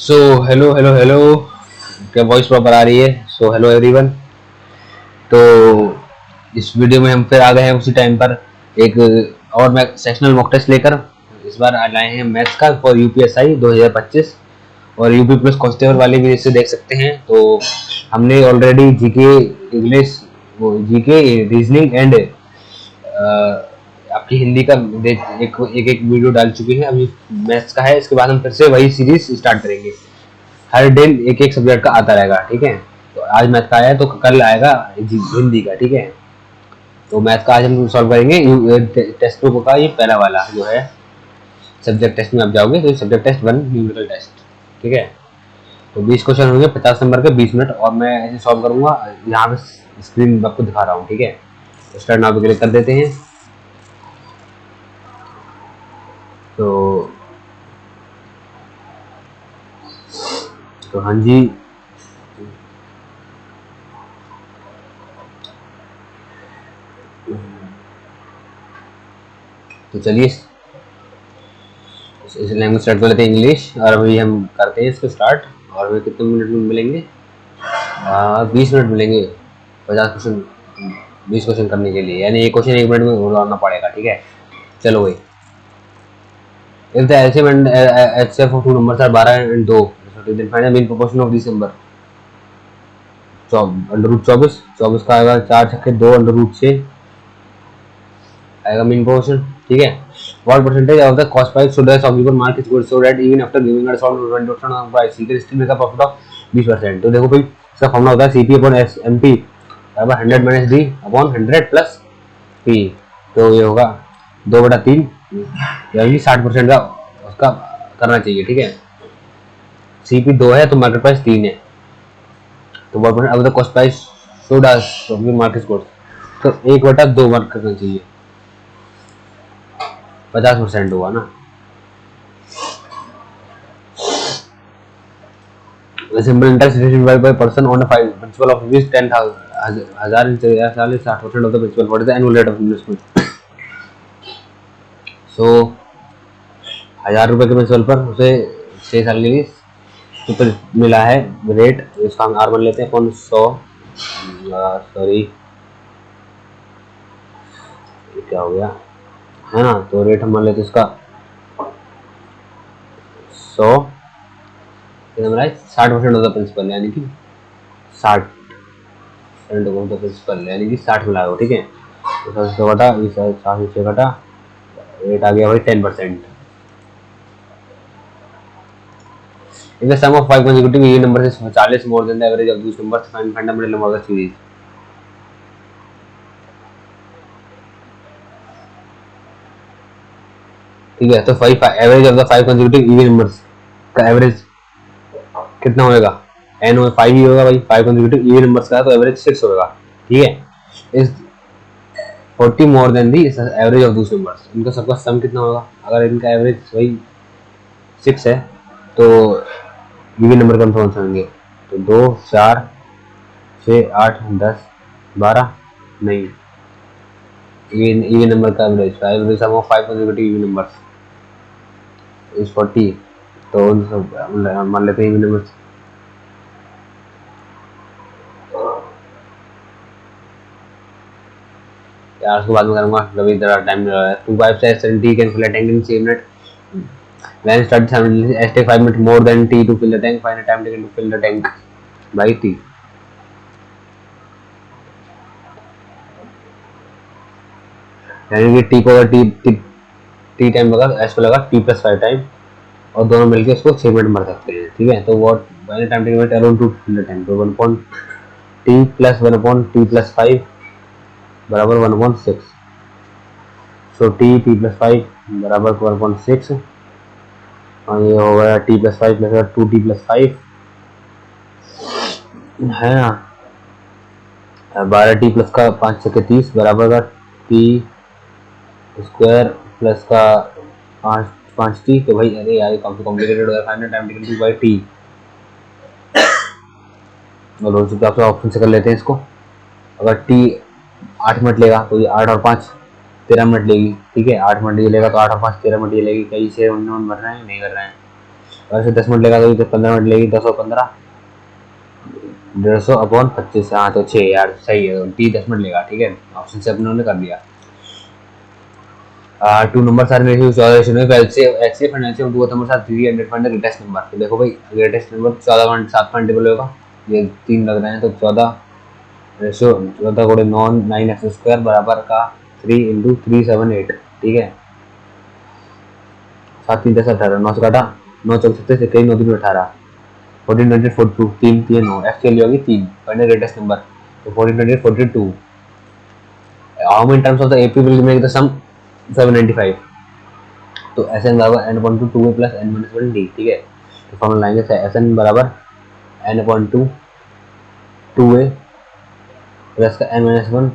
So hello hello hello, क्या voice proper आ रही है? So hello everyone. तो इस वीडियो में हम फिर आ गए हैं उसी टाइम पर एक और मैं सेक्शनल मॉक टेस्ट लेकर। इस बार लाए हैं मैथ्स का फॉर यूपीएसआई 2025 और यूपी प्लस कांस्टेबल वाले भी इसे देख सकते हैं। तो हमने ऑलरेडी जीके, इंग्लिश, वो जीके, रीजनिंग एंड आपकी हिंदी का एक एक एक वीडियो डाल चुके हैं। अभी मैथ्स का है, इसके बाद हम फिर से वही सीरीज स्टार्ट करेंगे। हर दिन एक एक सब्जेक्ट का आता रहेगा, ठीक है। तो आज मैथ का आया है तो कल आएगा हिंदी का, ठीक है। तो मैथ का आज हम सॉल्व करेंगे टेस्ट बुक का। ये पहला वाला जो है सब्जेक्ट टेस्ट में आप जाओगे तो सब्जेक्ट टेस्ट 1 न्यूमेरिकल टेस्ट, ठीक है। तो 20 क्वेश्चन होंगे 50 नंबर के, 20 मिनट, और मैं ऐसे सॉल्व करूंगा। यहाँ पे स्क्रीन आपको दिखा रहा हूँ, ठीक है। तो स्टार्ट नाउ पे क्लिक कर देते हैं। तो हाँ जी, तो चलिए इस लैंग्वेज स्टार्ट कर लेते हैं, इंग्लिश। और अभी हम करते हैं इसको स्टार्ट। और हमें कितने मिनट में मिलेंगे? 20 मिनट मिलेंगे 50 क्वेश्चन, 20 क्वेश्चन करने के लिए, यानी एक क्वेश्चन 1 मिनट में उड़ाना पड़ेगा, ठीक है। चलो भाई। If the LCM and HCF of two numbers are 12 and 2, then find the mean proportion of this number. Under root 24, 24 का आएगा 4 छक्के 2, अंडर रूट 6 आएगा मीन प्रोपोर्शन, ठीक है। What percentage of the cost price should the shopkeeper mark his goods so that even after giving a discount of 20% on price he can still make a profit of 20%? तो देखो भाई, इसका formula होता है CP upon SMP बराबर 100 minus D upon 100 plus P। तो ये होगा 2/3, यानी 60% का उसका करना चाहिए, ठीक है। CP 2 है तो मार्केट प्राइस 3 है। तो what percent of the cost price should the shopkeeper mark his goods? तो 1/2 मार्क करना चाहिए, 50% हुआ ना। The simple interest rate divided by person on a principal of rupees 10,000 हजार 60% of the principal. What is the annual rate of investment? So 1000 रुपए के principal पर उसे 6 साल के लिए कितना मिला है रेट, इसका हम आर मान लेते हैं अपन 100, सॉरी क्या हो गया है ना। तो रेट हम मान लेते हैं इसका 100, 60% ऑफ द प्रिंसिपल, यानी कि 60% ऑफ द प्रिंसिपल, यानी कि 60 मिला हो, ठीक है। तो 700 घटा, 700 घटा, रेट आ गया भाई 10%। If the sum of 5 consecutive even numbers is 40 more than the average of these numbers, find fundamental number of the series. ठीक है। तो 5 average of the 5 consecutive even numbers का एवरेज कितना होएगा? n हो 5 ही होगा भाई, 5 consecutive even numbers का, तो एवरेज 6 होगा, ठीक है। इस 40 more then the average of दूसरे नंबर्स, इनका सबका सम कितना होगा? अगर इनका एवरेज वही 6 है तो इवन नंबर कौन से होंगे? तो 2 4 6 8 10 12, नहीं, इवन नंबर का average some of 5 consecutive even numbers is 40। तो मान लेते हैं इवन नंबर्स। यार उसको बाद में करूंगा, अभी जरा टाइम मिल रहा है। 2 5 6 7 T can fill a tank in 6 minutes. When started 7 minutes, take 5 minutes more than T to fill the tank. Find the time taken to fill the tank by T. यानी कि T को अगर T time लगा, S को लगा T+5 time, और दोनों मिलके इसको 6 मिनट भर सकते हैं, ठीक है। तो what when time taken around to fill the time, तो 1/T प्लस 1/T+5 बराबर 1/6। सो T+5 बराबर 1/6, और ये हो गया T+5 प्लस 2T+5 है ना। 12T प्लस का 5 छक्के 30 बराबर का T² प्लस का 5T। तो भाई अरे यार काफी कॉम्प्लिकेटेड हो गया। Final time taken two by T, और आपसे ऑप्शन से कर लेते हैं इसको। अगर T 8 मिनट लेगा तो ये 8 और 5 13 मिनट लेगी, ठीक है। 8 मिनट ये लेगा तो 8 और 5 13 मिनट ये लेगी। कहीं से उन्होंने भर रहे हैं, नहीं कर रहे हैं। और ऐसे 10 मिनट लेगा तो 15 मिनट लेगी, 10 और 15 150 अपॉन 25। हाँ तो 6 यार सही है, 10 मिनट लेगा। ठीक है, ऑप्शन से अपने कर दिया। 2 numbers are in ratio में HCF and LCM two numbers are 300 find the greatest number। तो देखो भाई ग्रेटेस्ट नंबर 14.7 पॉइंट टेबल होगा, ये 3 लग रहे हैं तो 14 रेशियो 14 गुणे 9 9x स्क्वायर बराबर का 3 इंटू 378। ठीक है, 7 3 10 18, 9 से काटा 9 चौक 37 से कई 9 3 18 14 20 42 3 3 9 एक्स वैल्यू होगी 3 फाइंड द ग्रेटेस्ट नंबर। तो 14 20 42 how many times of the AP will make the sum 795। तो एस एन बराबर एन अपॉन टू टू ए plus N minus one D. ठीक है, तो फॉर्मूला लाएंगे एस एन बराबर एन अपॉन टू टू ए plus का N minus one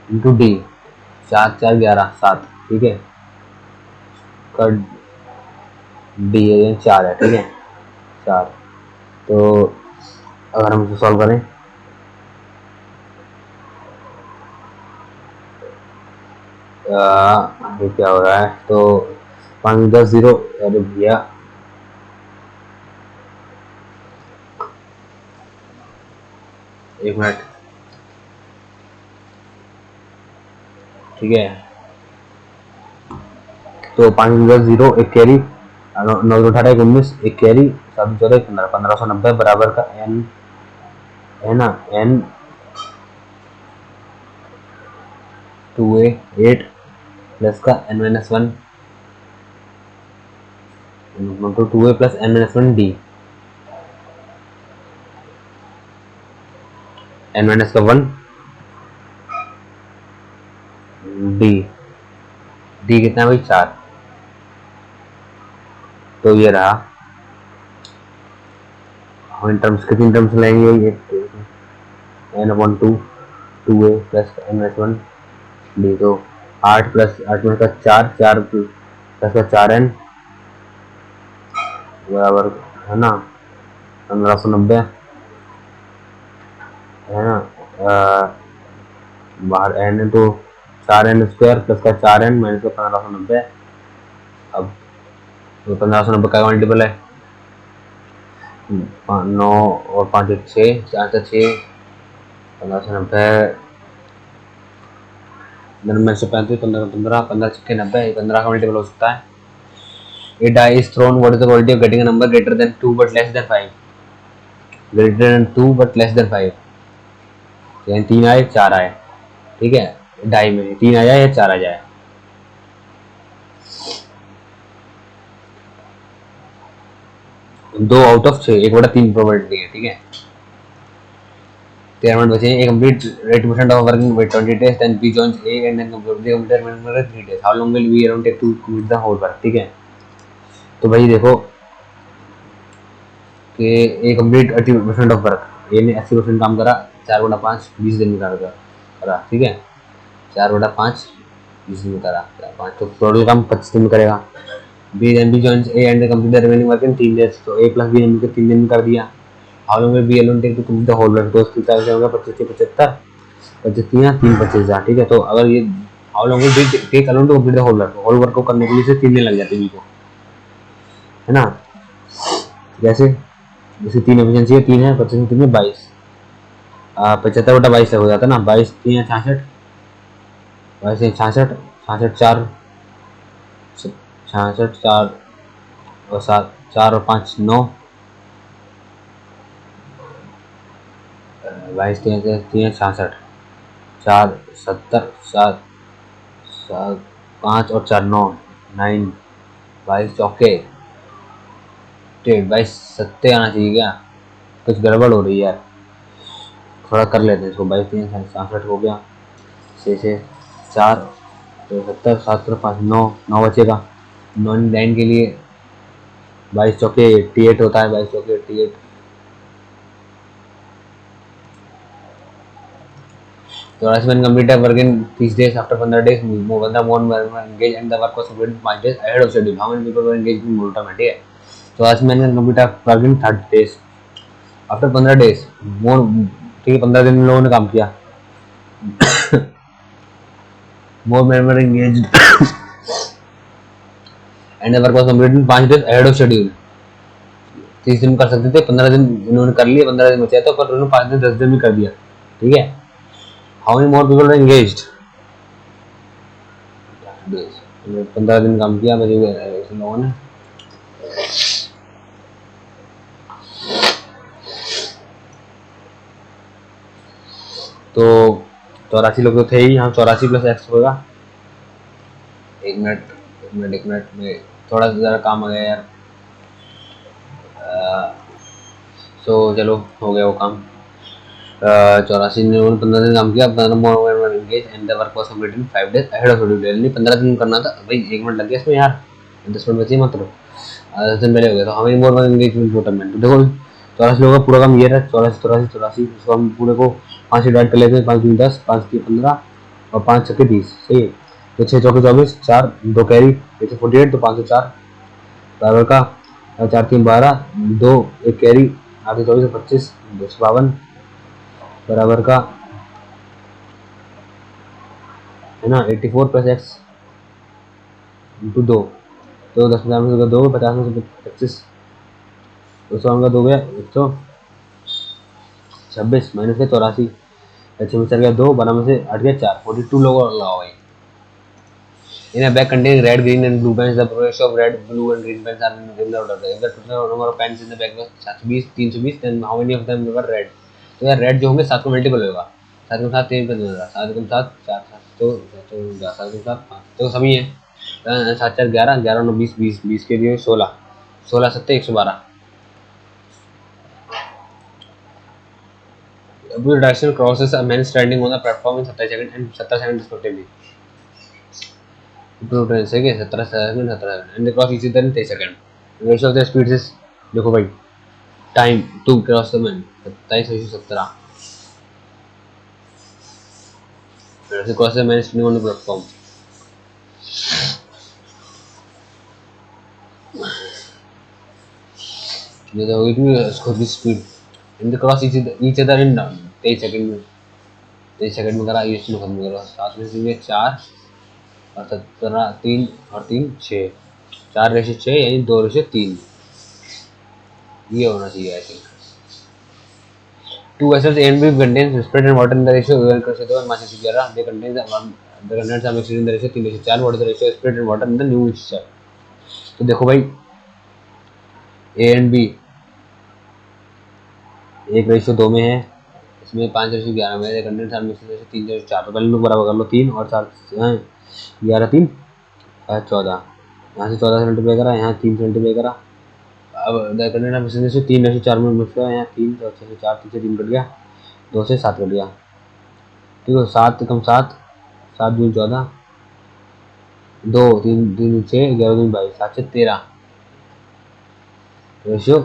into D. 4 4 11 7। ठीक है, का डी है 4 है। ठीक है 4। तो अगर हम इसे सॉल्व करें ये क्या हो रहा है, तो 5 10 0। अरे भैया एक मिनट। ठीक है, तो 5 10 0 एक कैरी 9 18 1 19 एक कैरी 7 14 15 1590 बराबर का एन है ना, एन 2a 8 प्लस का n minus one into 2a plus n minus one D. n minus का 1 डी, डी कितना है भाई 4। तो ये रहा, हम इन टर्म्स कितनी टर्म्स लेंगे, ये n अपॉन टू टू ए plus n minus one d. तो 8 प्लस 8 में का 4 4 प्लस का 4n बराबर है ना 1590 है ना, बाहर एन है तो 4n स्क्वायर प्लस का 4n माइनस का 1590। अब तो 1590 का मल्टीपल है 9 और 5 1 6 4 से 6 1590 में से 35 15 15 15 6 90 15 का मल्टीपल हो सकता है। A die is thrown, what is the probability of getting a number greater than 2 but less than 5? greater than 2 but less than 5 यानी 3 आए 4 आए। ठीक है, डाई में 3 आ जाए या 4 आ जाए। दो आउट ऑफ 6 1/3 प्रोबेबिलिटी है। ठीक है, 13 मिनट बचे। A complete 80% of working with 20 days then B joins A and then complete the complete 3 days, how long will be around take to complete the whole work? ठीक है, तो भाई देखो कि A complete 80% ऑफ वर्क, ए ने 80% काम करा, 4/5 20 दिन में करा। ठीक है, 4/5 20 दिन में करा, 5 तो टोटल काम 25 दिन में करेगा। B joins A and complete the remaining work in 3 days, तो ए प्लस बी ने मिलकर 3 दिन में कर दिया। How long will B alone take to complete the whole work, तो इसकी टाइम होगा 25 से 75 25 3 25,000। ठीक है, तो अगर ये how long will B take alone to complete the whole work को करने के लिए से 3 दिन लग जाते हैं बी को, है ना। जैसे 3 एफिशिएंसी है, 3 है 25 में 3 में 22 75/22 हो जाता है ना, 22 3 है 66 22 है 66 66 4 66 4 और 7 4 और 5 9 22 3 66 4 70 7 7 5 और 4 9 9 22 चौके 22 सत्ते आना चाहिए क्या, कुछ गड़बड़ हो रही है यार, थोड़ा कर लेते हैं इसको। 22 3 67 हो गया, 6 से 4 तो 70 7 5 9 9 बचेगा। 9 के लिए 22 चौके 88 होता है, 22 चौके 88। So as when computer work in 30 days, after 15 days more than one were engaged and the work was completed 5 days ahead of schedule. How many people were engaged in multiple? ठीक है, तो as when computer work in 30 days, after 15 days more, ठीक है 15 दिन लोगों ने काम किया। more men were engaged and the work was completed in 5 days ahead of schedule. 30 दिन कर सकते थे, 15 दिन इन्होंने कर लिए, 15 दिन बचा तो पर उन्होंने 5 दिन 10 दिन भी कर दिया, ठीक है। How many more people engaged, 15 दिन काम किया बचे हुए लोगों ने। तो 84 लोग तो थे ही, यहाँ 84 प्लस एक्स होगा। एक मिनट में थोड़ा सा ज़रा काम आ गया यार। सो चलो हो गया वो काम। 84 ने 15 दिन काम किया, 15 मोर engage and the work was completed in 5 days ahead of schedule. यानी 15 दिन करना था भाई, 1 मिनट लग गया इसमें यार, 10 मिनट बचे मतलब, 10 दिन पहले हो गया। तो हमें मोर एंगेजमेंट टोटलमेंट देखो 84 लोगों का पूरा काम ये रहा, 84 उसको हम पूरे को 5 से डिवाइड कर लेते हैं, 5 दूनी 10, 5 की 15 और 5 छक्के 30, सही है। तो 6 चौके 24, 4 2 कैरी, 48, तो 504 बराबर का 4 3 12, 2 1 कैरी, आगे 24 25, 252 बराबर का है ना 84 प्लस एक्स इंटू 2, तो 10 में से 2, 50 में से 25, 200 का 2 गया 126 माइनस के 84, 6 में चल गया 2, 12 में से 8 गया 4, 42 लोगों लगाओ भाई। In a bag containing red, green and blue pens, the ratio of red, blue and green pens are in the order. If the total number of pens in the bag was 320, then how many of them were red? तो यार red जो होंगे 7 का multiple होगा, 7 के साथ 3 pen होगा, 7 के साथ 4 7 तो 7 के साथ 5 तो सभी है, 7 4 11 11 9 20 20 20 के लिए 16 16 7 112। Every direction crosses a man standing on the platform in 70 seconds and 70 seconds respectively. 2 second 17 second 17 and cross इसी तरह 23 second. Ratio of the speed is देखो भाई, time to cross the man 27:17 cross the man standing on the platform. ये तो होगी कि खुद की speed in the cross each other in 23 second में, 23 सेकंड में करा ये इसमें खत्म करो। 7 में से 4 और 17 3 और 3 6 4:6 यानी 2:3 ये होना चाहिए I think. Two vessels A and B contain spirit and water in the ratio 11:2 and mass 11. They contain the contents are mixed in the ratio 3:4. What is the ratio of spirit and water in the new mixture? तो देखो भाई A and B एक ratio 2 में है, इसमें 5:11 में, contents are mixed ratio 3:4। तो पहले लोग बराबर कर लो, 3 और 4 11 3 14, यहाँ से 14 से मल्टीप्लाई करा, यहाँ 3 से मल्टीप्लाई करा। अब the content of mixed ratio 3:4 में मिक्स करा, यहाँ 3 तो 6 से 4 3 से 3 कट गया, 2 से 7 कट गया, ठीक है। 7 कम 7 7 दूनी 14, 2 3 3 6 11 दूनी 22, 7 से 13 रेशियो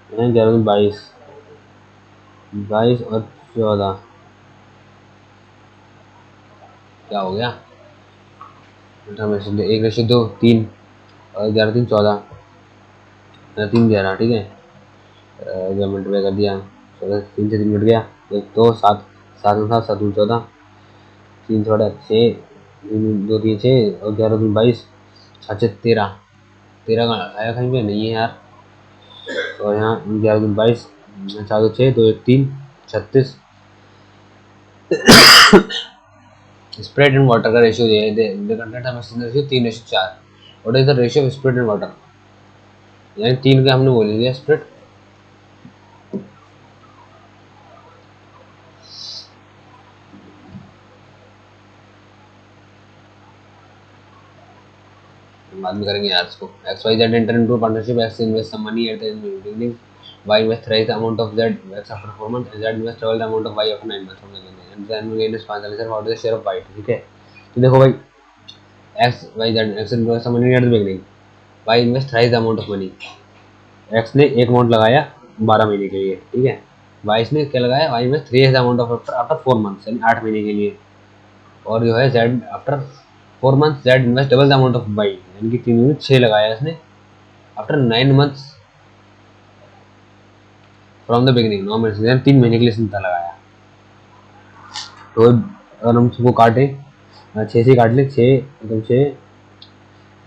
11 दूनी 22 22 और 14 क्या हो गया, 1:2 3 और 11 3 14 3 11, ठीक है। मल्टीप्लाई कर दिया, 3 से 3 कट गया, 1 2 7 7 7 7 दूनी 14, 3 थोड़ा 6 2 3 6 और 11 दूनी 22, 7 से 13 13 का आया कहीं पे नहीं है यार, और यहाँ 11 दूनी 22 4 2 6 2 1 3 36। स्प्रेड एंड वाटर का रेशियो ये है, the content of mixing ratio 3:4। What is the ratio of spread and water, यानी 3 का हमने बोल दिया स्प्रेड, बाद में करेंगे यार इसको। XYZ enter into a partnership, X invest some money at the beginning, Y invest thrice the amount of Z X after 4 months, and Z invest double the amount of Y after 9 months from the beginning, and then we gain is 5,000 what is the share of Y, ठीक है। तो देखो भाई X invest some money at the beginning, Y invest thrice the amount of money। X ने एक amount लगाया 12 महीने के लिए, ठीक है। Y ने क्या लगाया, Y invest three the amount of after 4 months यानी 8 महीने के लिए, और जो है Z after 4 months Z invest double the amount of by, यानी कि 3 में 6 लगाया इसने after 9 months from the beginning, 9 महीने यानी 3 महीने के लिए इसने लगाया। तो अगर हम इसको काटे 6 से काट ले, 6 मतलब 6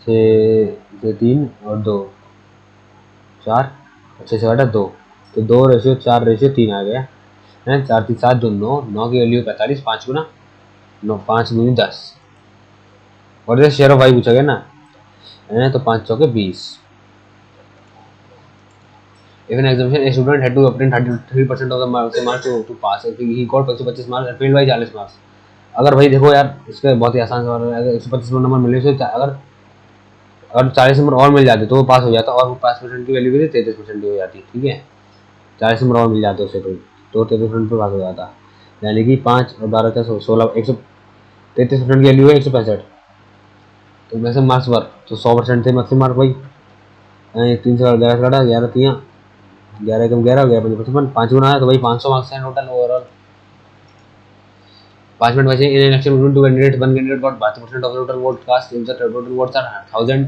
6 3 और 2 4, 6 से 2, तो 2:4:3 आ गया है। 4 3 7 2 9, 9 की वैल्यू 45, 5 गुना 9, 5 दूनी 10, और ये शेयर ऑफ वाई पूछा गया ना है, तो 5 चौके 20। If an examination a student had to obtain 33% of the marks to pass, if he got 125 marks and failed by 40 marks. अगर भाई देखो यार, इसका बहुत ही आसान सवाल है। अगर 125 नंबर मिले तो अगर अगर 40 नंबर और मिल जाते तो वो पास हो जाता, और वो 5% की वैल्यू भी 33% हो जाती, ठीक है। 40 नंबर और मिल जाते उससे तो 33% पर पास हो जाता, यानी कि 5 और 12 का 16, 133% की वैल्यू है 165, तो मैक्सिमम मार्क्स वर तो 100% थे मैक्सिमम मार्क भाई। 3 से 11 से काटा, 11 3, 11 कम 11 हो गया 55, 5 गुना है तो भाई 500 मार्क्स हैं टोटल ओवरऑल। 5 मिनट बचे। In election between two candidate, one candidate got 72% of total vote cast, if the total votes are 1000,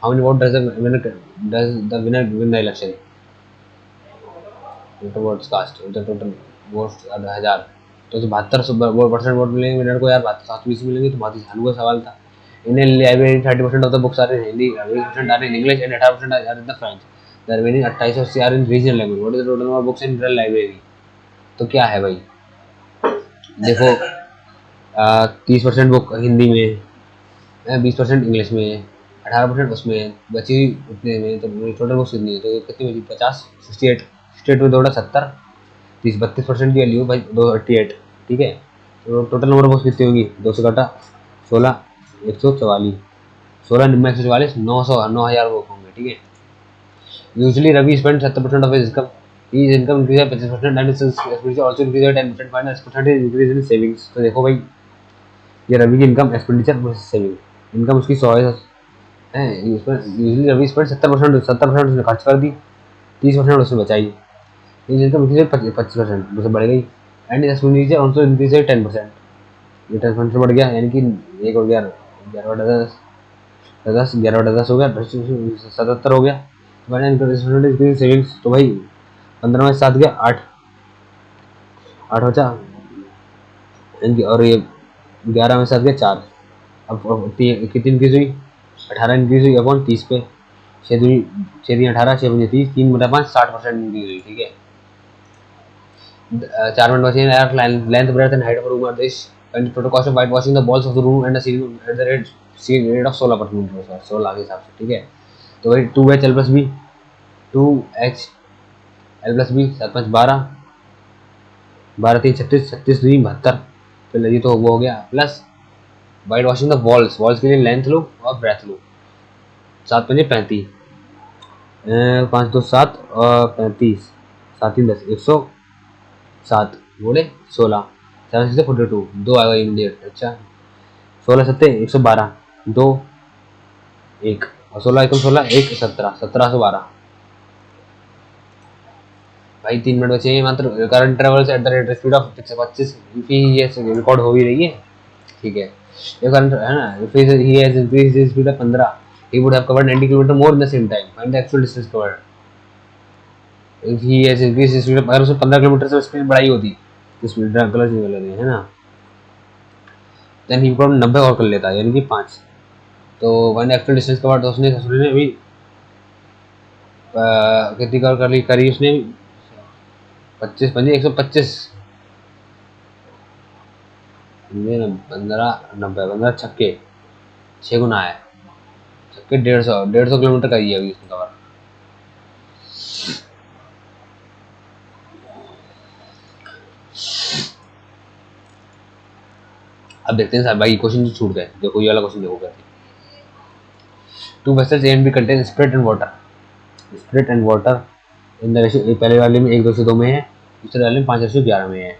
how many vote does the winner win the election. Total votes cast, if the total votes are 1000, तो 72% vote मिलेंगे winner को यार, 720 मिलेंगे, तो बहुत ही हलवा सवाल था। In library 30% of the books are in Hindi, 20% are in English and 18% are in the French, the remaining 28 are in regional language. What is the total number of books in library. तो क्या है भाई, देखो 30% बुक हिंदी में, 20% English में, 18% उसमें बची उतने में, तो टोटल बुक्स कितनी है, तो कितनी बची 50, 68, स्टेट में दौड़ा 70, 32% की वैल्यू भाई 288, ठीक है। तो टोटल नंबर बुक्स कितनी होंगी, 2 से काटा 16, 144, 16 निम्न 144, 9,000 बुक होंगे, ठीक है। यूजली रवि स्पेंड 70% ऑफ his income increase by 25% and his expenditure also increase by 10%, minus percentage increase in savings। तो देखो भाई, ये रवि की income, expenditure versus saving. Income उसकी 100 है, यूजली रवि स्पेंड 70% उसने खर्च कर दी, 30% उसने बचाई, इनकम इंक्रीज 25% उससे बढ़ गई, एंड एक्सपेंडिचर ऑल्सो इंक्रीज 10%, ये 10% बढ़ गया, यानी कि एक हो गया 11/10, 11/10 हो गया, 77 हो गया। सेविंग्स तो भाई 15 में 7 गया 8, 8 बचा, और ये 11 में 7 गया 4, अब कितनी इंक्रीज हुई, 18 इंक्रीज हुई अपॉन 30 पे, 6 18, 6 30, 3/5, 60% इंक्रीज हुई, ठीक है। 4 मिनट बचे यार। Length breath and height of room are this, and total cost of white washing the walls of the room and the ceiling at the rate of 16%, 16 के हिसाब से, ठीक है। तो भाई 2h l + b, 2h l + b, 7 5 12, 12 3 36, 36 2 72, फिर ये तो वो हो गया, plus white washing the walls, walls के लिए लेंथ लो और ब्रेथ लो, 7 5 35, 5 2 7 और 35, 7 3 10, 107 बोले 16, 7 6 42, 2 आएगा इमीडिएट, अच्छा 16 7 112, 2 1, और 16 1 16 1 17, 1712। भाई 3 मिनट बचे हैं मात्र। Current travels eight the rate speed of 25, ये रिकॉर्ड हो भी रही है, ठीक है। ये करंट है ना, if he has increased his speed of 15, he would have covered 90 km more in the same time, find the actual distance covered। if he has increased his speed of, अगर उसने 15 किलोमीटर से speed बढ़ाई होती, speed गलत नहीं गलत है ना, देन ही प्रॉब्लम 90 और कर लेता, यानी कि 5, तो वन एक्चुअल डिस्टेंस कवर्ड, तो उसने अभी कितनी कवर करी उसने 25 पंजे 125, 15 90 15 छक्के 6 गुना है, छक्के 150 किलोमीटर का ही है अभी उसने कवर। अब देखते हैं साहब भाई, क्वेश्चन जो छूट गए, देखो ये वाला क्वेश्चन देखो कहते हैं, 2 vessels A and B contain spirit and water, spirit and water in the ratio, पहले वाले में 1:2 में है, दूसरे वाले में 5:11 में है,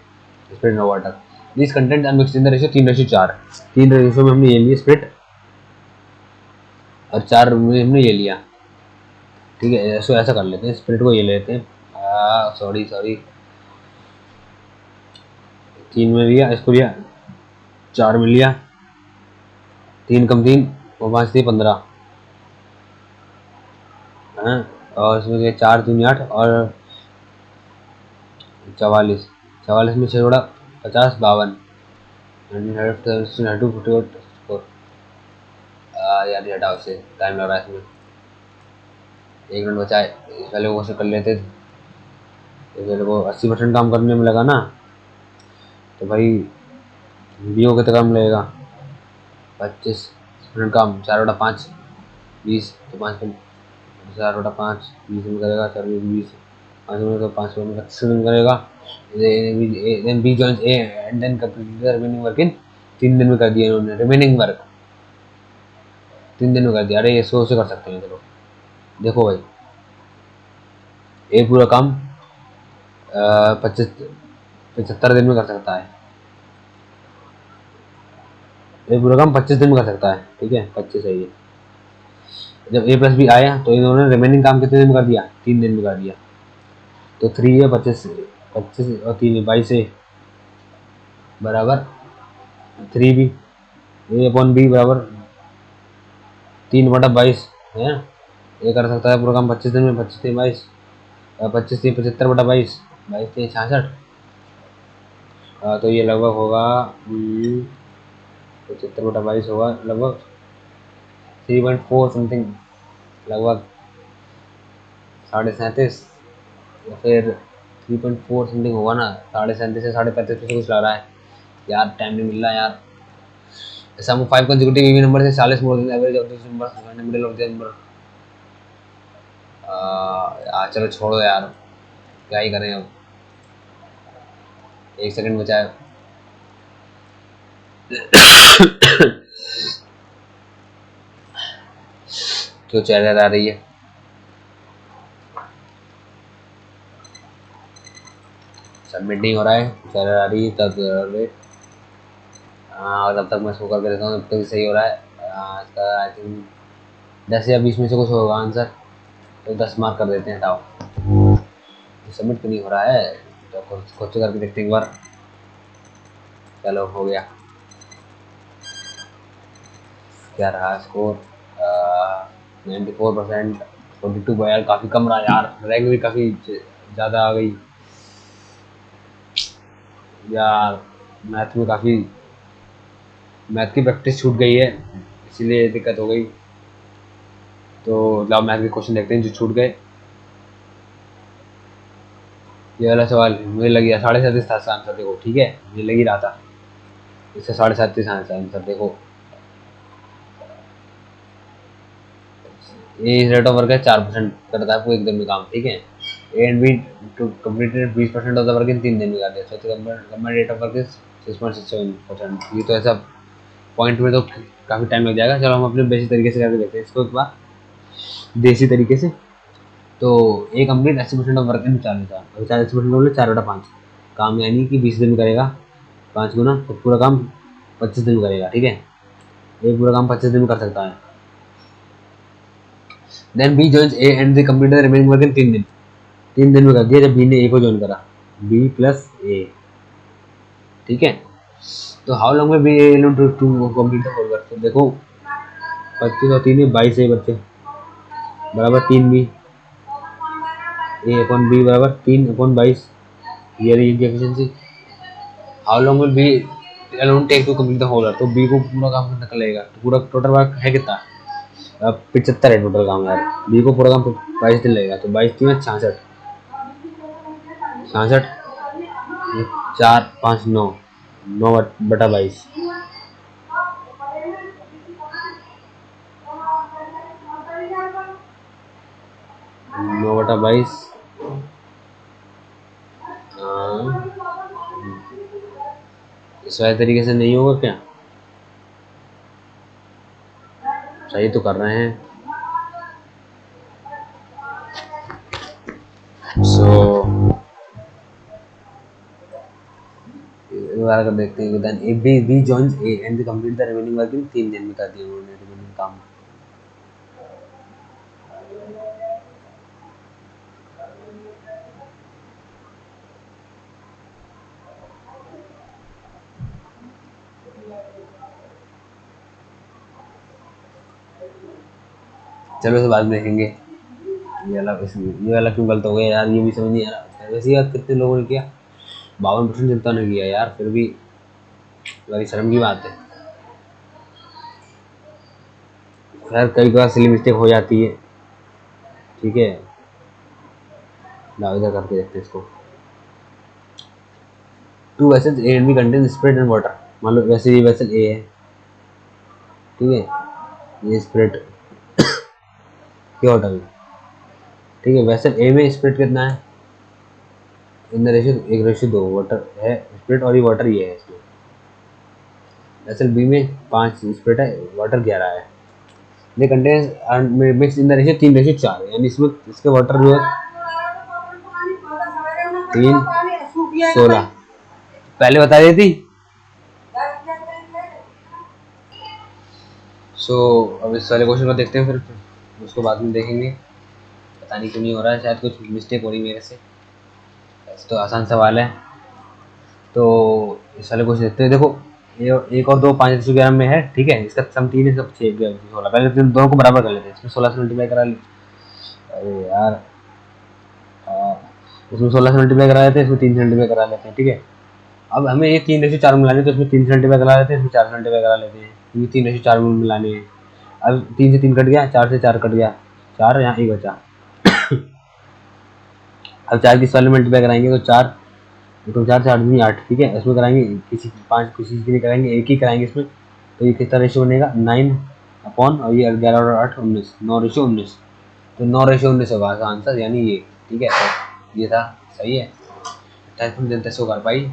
स्पिरिट और water. This content are mixed in the ratio 3:4, 3 ratio में हमने ये लिया स्पिरिट, और 4 में हमने ये लिया, ठीक है। ऐसा कर लेते हैं, स्पिरिट को ये लेते हैं, सॉरी 3 में लिया, इसको लिया 4 में लिया, 3 कम 3 और 5 3 15, और इसमें 4 3 8 और 44, 44 में 6 जोड़ा 50 52, यार हटाओ से, टाइम लग रहा है इसमें, 1 मिनट बचा है, पहले वो से कर लेते थे। तो मेरे को 80% काम करने में लगा ना, तो भाई बीओ कितना काम लगेगा, 25 मिनट काम, 4/5 20, तो 4/5 20 में करेगा, 4 20 5 मिनट, तो 5 मिनट 25 मिनट करेगा। Then B joins A and then complete the remaining work in 3 दिन में कर दिया इन्होंने, रिमेनिंग वर्क 3 दिन में कर दिया। अरे ये सो से कर सकते हैं, चलो देखो भाई, ये पूरा काम 75 दिन में कर सकता है, ये पूरा काम 25 दिन में कर सकता है, ठीक है 25 है ये। जब ए प्लस बी आया तो इन्होंने रिमेनिंग काम कितने दिन में कर दिया, 3 दिन में कर दिया। तो 3 है 25, 25 और 3 है 22 है बराबर 3 बी, ए अपॉन बी बराबर 3/22 है। ये कर सकता है पूरा काम 25 दिन में, 25 25 75/22, 22 66, तो ये लगभग होगा 75/22 होगा लगभग 3.4 समथिंग, लगभग 37.5, या फिर 3.4 समथिंग होगा ना, 37.5 से 35.5 पे कुछ ला रहा है यार, टाइम नहीं मिल रहा यार। सम of 5 consecutive even numbers is 40 more than the average of this number in the middle of the number। यार चलो छोड़ो यार, क्या ही करें अब, 1 सेकंड बचा है। क्यों चेहरे आ रही है, सबमिट नहीं हो रहा है, चेहरे आ रही है तब वेट। तब तक मैं शो करके देता हूँ, तब तक सही हो रहा है। इसका आई थिंक 10 या 20 में से कुछ होगा आंसर, तो 10 मार्क कर देते हैं, हटाओ। सबमिट तो नहीं हो रहा है, तो खुद से करके देखते हैं एक बार। चलो हो गया, क्या रहा स्कोर, 94%, 42 यार काफ़ी कम रहा यार, रैंक भी काफ़ी ज़्यादा आ गई यार। मैथ की प्रैक्टिस छूट गई है, इसीलिए दिक्कत हो गई। तो लाओ मैथ के क्वेश्चन देखते हैं जो छूट गए। ये वाला सवाल मुझे लग गया 37.5 था इसका आंसर, देखो ठीक है, मुझे लग ही रहा था इससे 37.5 आंसर। देखो ये रेट ऑफ वर्क है 4% करता है पूरे 1 दिन में काम, ठीक है। A and B to completed 20% of the work in 3 दिन में कर दिया, तो combined rate of work is 6.67%। ये तो ऐसा पॉइंट में तो काफ़ी टाइम लग जाएगा। चलो हम अपने बेसिक तरीके से करके देखते हैं इसको एक बार, देसी तरीके से। तो ए कंप्लीट 80% ऑफ वर्क इन 40 80% बोले 4/5 काम, यानी कि 20 दिन में करेगा, 5 गुना, तो पूरा काम 25 दिन में करेगा, ठीक है। ये पूरा काम 25 दिन में कर सकता है। Then B joins A and they complete the remaining work in 3 दिन, 3 दिन में कर दिया जब बी ने ए को ज्वाइन करा, बी प्लस ए, ठीक है। तो हाउ लॉन्ग में B alone to complete the whole work, तो देखो 25 और 3 22 है बच्चे, बराबर 3 बी, ए अपॉन बी बराबर 3/22, ये रही इनकी efficiency. How long will B alone take to complete the whole work, तो बी को पूरा काम करने का लगेगा, तो पूरा टोटल वर्क है कितना, 75 है टोटल काम यार। बी को पूरा काम 22 दिन लगेगा, तो 22 3 66, 66 4 5 9, 9/22, 9/22। इस वाले तरीके से नहीं होगा क्या, सही तो कर रहे हैं। सो दोबारा कर देखते हैं। Then if B joins A and they complete the remaining work in 3 दिन में कर दिया उन्होंने रिमेनिंग काम। चलो इसे बाद में देखेंगे। ये वाला क्यों गलत हो गया यार, ये भी समझ नहीं आ रहा। वैसे यार कितने लोगों ने किया, 52% जनता ने किया यार, फिर भी बड़ी शर्म की बात है। खैर कई बार सिली मिस्टेक हो जाती है, ठीक है, लाओ इधर करके देखते हैं इसको। Two vessels A and B contain spirit and water. मान लो वैसे ये वेसल ए है, ठीक है, ये स्प्रिट, ये वाटर है, ठीक है। वेसल ए में स्प्रिट कितना है, इन द रेशियो 1:2 वाटर है स्प्रिट, और ये वाटर ये है इसमें। वेसल बी में 5 स्प्रिट है, वाटर 11 है। They contain mix in the ratio 3:4, यानी इसमें इसके वाटर जो है 3:16। पहले बता दी थी। सो अब इस वाले क्वेश्चन को देखते हैं, फिर उसको बाद में देखेंगे। पता नहीं क्यों नहीं हो रहा है, शायद कुछ मिस्टेक हो रही मेरे से। तो आसान सवाल है, तो इस वाले क्वेश्चन देखते हैं। देखो ये 1 और 2 5:11 में है, ठीक है। इसका सम 3 है, सब 6 16। पहले दोनों को बराबर कर लेते हैं। इसमें 16 से मल्टीप्लाई करा ले, अरे यार इसमें 16 से मल्टीप्लाई करा लेते हैं, इसमें 3 से मल्टीप्लाई करा लेते हैं, ठीक है। अब हमें ये 3:4 मिलाने, तो इसमें 3 से मल्टीप्लाई करा लेते हैं, इसमें 4 से मल्टीप्लाई करा लेते हैं, क्योंकि 3:4 मिलाने हैं। अब 3 से 3 कट गया, 4 से 4 कट गया, 4 यहाँ 1 बचा। अब 4 की इस वाले मल्टीप्लाई कराएंगे तो 4 तो 4 4 दूनी 8, ठीक है। इसमें कराएंगे किसी 5 किसी के लिए कराएंगे, एक ही कराएंगे इसमें, तो ये कितना रेशियो बनेगा 9 अपॉन, और ये 11 और 8 19, 9:19। तो 9:19 होगा आंसर, यानी ये, ठीक है। तो ये था, सही है। 28 कर पाई।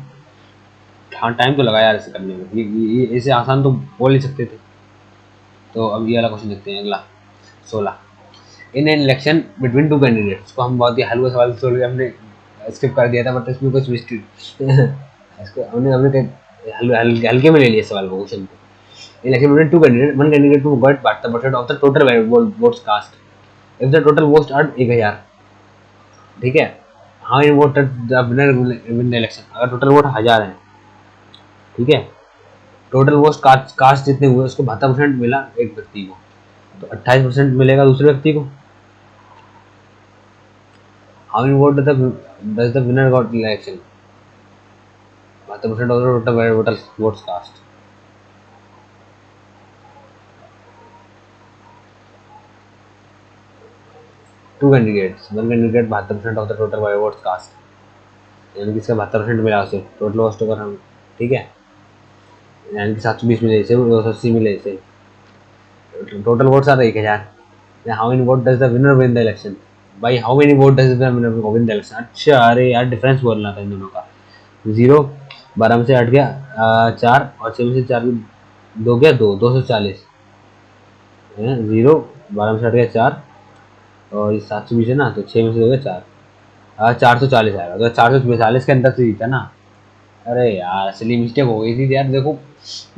हाँ टाइम तो लगा यार इसे करने में, ये इसे आसान तो बोल नहीं सकते थे। तो अब ये वाला क्वेश्चन देखते हैं, अगला 16। In an election between to candidates, को हम बहुत ही हलवा सवाल छोड़ के हमने स्किप कर दिया था, बट इसमें कुछ मिस्टेक इसको हमने हमने हल्के में ले लिया सवाल को, क्वेश्चन को। Election between two candidate, one candidate to got 72% of the total votes cast if the total votes are 1000, ठीक है। How in vote the winner win the election, अगर टोटल वोट 1000 है, ठीक है, टोटल वोट कास्ट जितने हुए उसको 72% मिला एक व्यक्ति को, तो 28% मिलेगा दूसरे व्यक्ति को। How in vote does the winner got election, 72% of the total votes cast. Two candidates, one candidate 72% of the total votes cast, यानी कि इसका 72% मिला उसे टोटल वोट्स अगर हम, ठीक है, यानी कि 720 मिले इसे, 280 मिले इसे, total votes are 1000। How many vote does the winner win the election, भाई how many vote does the winner win the election. अच्छा अरे यार डिफरेंस बोलना था इन दोनों का। 0 12 में से 8 गया 4, और 6 में से 4 2 गया 2, 240। 0 12 में से 8 गया 4, और ये 720 है ना, तो 6 में से 2 गया 4, 440 आएगा। तो 442 के अंदर से जीता ना। अरे यार असली मिस्टेक हो गई थी यार। देखो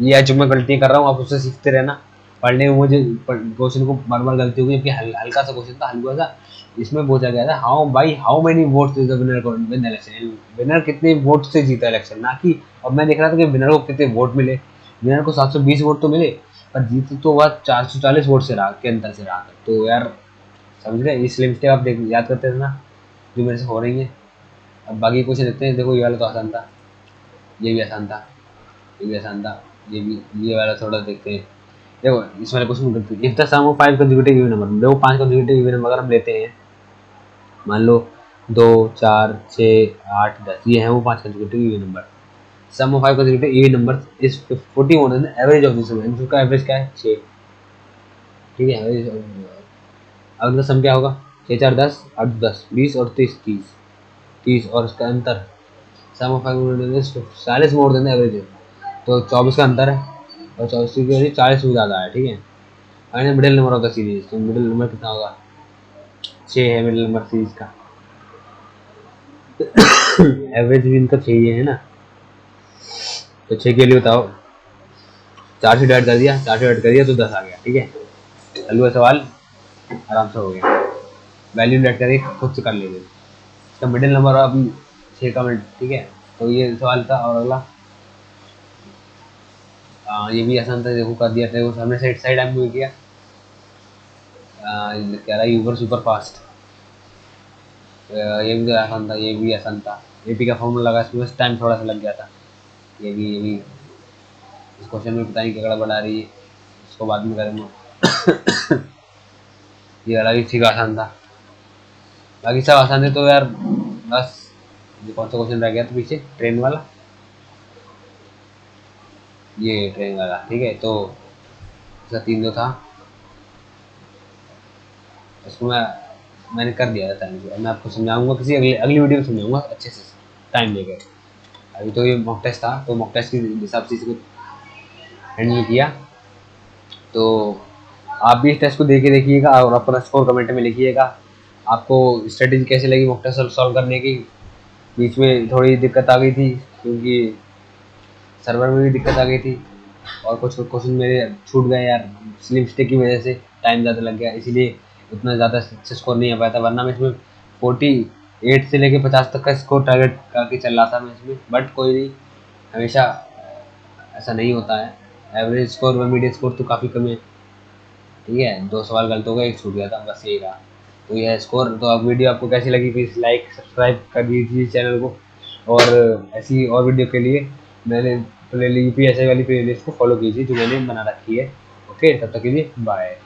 ये आज जो मैं गलतियाँ कर रहा हूँ, आप उससे सीखते रहना। पढ़ने में मुझे क्वेश्चन को बार बार गलती हो गई, क्योंकि हल्का सा क्वेश्चन था, हल्का सा। इसमें पूछा गया था how many votes is the winner win election, winner कितने वोट से जीता इलेक्शन, ना कि। और मैं देख रहा था कि विनर को कितने वोट मिले। विनर को 720 वोट तो मिले, पर जीत तो वह 440 वोट से रहा, के अंतर से रहा। तो यार समझ रहे, इसलिए मिस्टेक आप याद करते रहना जो मेरे से हो रही है। अब बाकी क्वेश्चन देखते हैं। देखो ये वाला तो आसान था, ये भी आसान था, ये भी आसान था, ये वाला थोड़ा देखते हैं। देखो इस वाले क्वेश्चन करते हैं। If the sum of 5 consecutive even number, देखो 5 कंसेक्यूटिव इवन नंबर अगर हम लेते हैं, मान लो 2 4 6 8 10, ये है वो 5 consecutive even number. Sum of 5 consecutive even number is 40 more than average of this number, इनका एवरेज क्या है 6, ठीक है। एवरेज अब इनका सम क्या होगा, 6 4 10 8 10 20 और 30 30 30, और इसका अंतर सम ऑफ 5 40 मोर देन एवरेज, तो 24 का अंतर है, और 24 की वजह 40 से ज़्यादा है, ठीक है। Final middle number of the series, तो मिडिल नंबर कितना होगा 6 है मिडिल नंबर सीरीज का। एवरेज भी इनका 6 ही है ना, तो 6 के लिए बताओ, 4 से डिवाइड कर दिया, 4 से डिवाइड कर दिया तो 10 आ गया, ठीक है। हलवा सवाल आराम से हो गया, वैल्यू डिवाइड करके खुद से कर लेंगे। इसका मिडिल नंबर अभी 6 का मिनट, ठीक है। तो ये सवाल था। और अगला ये भी आसान था, देखो कर दिया था, हमने साइड साइड एम भी किया। कह रहा है यूबर सुपर फास्ट, ये भी आसान था, ये भी आसान था। एपी का फॉर्मूला लगा, इसमें बस टाइम थोड़ा सा लग गया था। ये भी इस क्वेश्चन में पता नहीं क्या गड़बड़ आ रही है, इसको बाद में करेंगे। ये वाला भी ठीक आसान था। बाकी सब आसान है। तो यार बस ये कौन सा क्वेश्चन रह गया तो पीछे, ट्रेन वाला, ये ट्रेन वाला, ठीक है। तो इसका 3 जो था इसको मैंने कर दिया था टाइम से। मैं आपको समझाऊंगा किसी अगली अगली वीडियो में, समझाऊंगा अच्छे से टाइम लेकर। अभी तो ये मॉक टेस्ट था, तो मॉक टेस्ट के हिसाब से इसको हैंडल किया। तो आप भी इस टेस्ट को देखे देखिएगा और अपना स्कोर कमेंट में लिखिएगा। आपको स्ट्रेटेजी कैसे लगी मॉक टेस्ट सॉल्व करने की। बीच में थोड़ी दिक्कत आ गई थी क्योंकि सर्वर में भी दिक्कत आ गई थी और कुछ क्वेश्चन मेरे छूट गए यार, स्लिप स्टिक की वजह से टाइम ज़्यादा लग गया, इसीलिए उतना ज़्यादा अच्छे स्कोर नहीं आ पाया था। वरना मैं इसमें 48 से लेके 50 तक का स्कोर टारगेट करके चल रहा था मैं इसमें। बट कोई नहीं, हमेशा ऐसा नहीं होता है। एवरेज स्कोर व मीडियम स्कोर तो काफ़ी कम है, ठीक है। 2 सवाल गलत हो गए, एक छूट गया था, बस यही रहा। तो यह स्कोर। तो अब वीडियो आपको कैसी लगी प्लीज़ लाइक सब्सक्राइब कर दीजिए चैनल को। और ऐसी और वीडियो के लिए मैंने यूपीएससी वाली प्ले लिस्ट को फॉलो कीजिए जो मैंने बना रखी है। ओके, तब तक के लिए बाय।